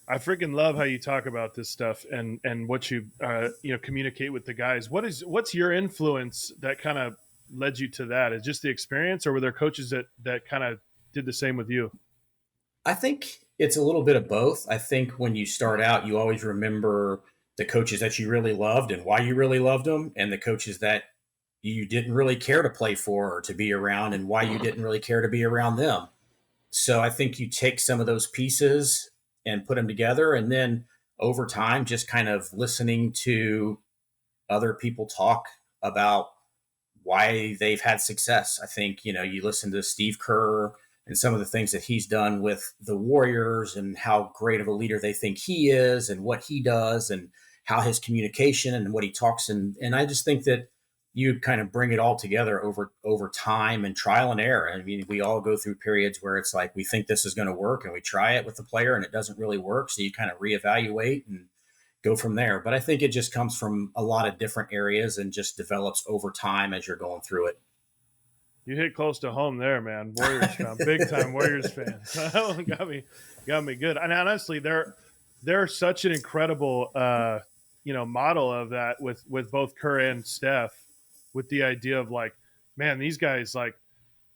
I freaking love how you talk about this stuff and what you communicate with the guys. What's your influence that kind of led you to that? Is just the experience, or were there coaches that kind of did the same with you? I think it's a little bit of both. I think when you start out, you always remember the coaches that you really loved and why you really loved them, and the coaches that you didn't really care to play for or to be around and why you didn't really care to be around them. So I think you take some of those pieces and put them together, and then over time, just kind of listening to other people talk about why they've had success. I think, you listen to Steve Kerr and some of the things that he's done with the Warriors and how great of a leader they think he is and what he does and how his communication and what he talks. And I just think that you kind of bring it all together over time and trial and error. I mean, we all go through periods where it's like we think this is going to work and we try it with the player and it doesn't really work. So you kind of reevaluate and go from there. But I think it just comes from a lot of different areas and just develops over time as you're going through it. You hit close to home there, man. Warriors fan, big time Warriors fan. That one got me good. And honestly, they're such an incredible model of that with both Kerr and Steph, with the idea of like, man, these guys, like,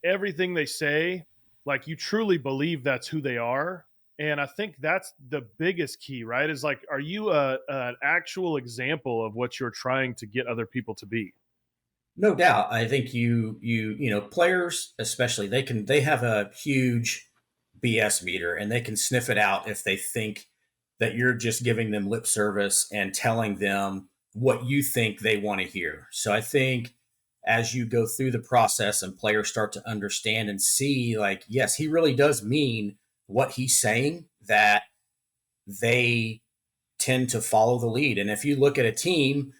everything they say, like, you truly believe that's who they are. And I think that's the biggest key, right? Is like, are you an actual example of what you're trying to get other people to be? No doubt. I think players especially, they have a huge BS meter and they can sniff it out if they think that you're just giving them lip service and telling them what you think they want to hear. So I think as you go through the process and players start to understand and see, like, yes, he really does mean what he's saying, that they tend to follow the lead. And if you look at a team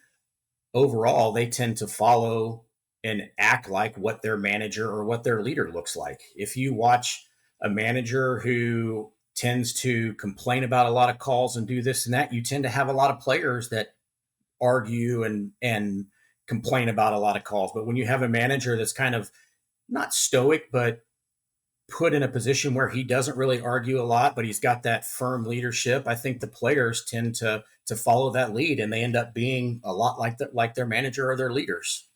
overall, they tend to follow and act like what their manager or what their leader looks like. If you watch a manager who tends to complain about a lot of calls and do this and that, you tend to have a lot of players that argue and complain about a lot of calls. But when you have a manager that's kind of not stoic, but put in a position where he doesn't really argue a lot, but he's got that firm leadership, I think the players tend to follow that lead, and they end up being a lot like like their manager or their leaders.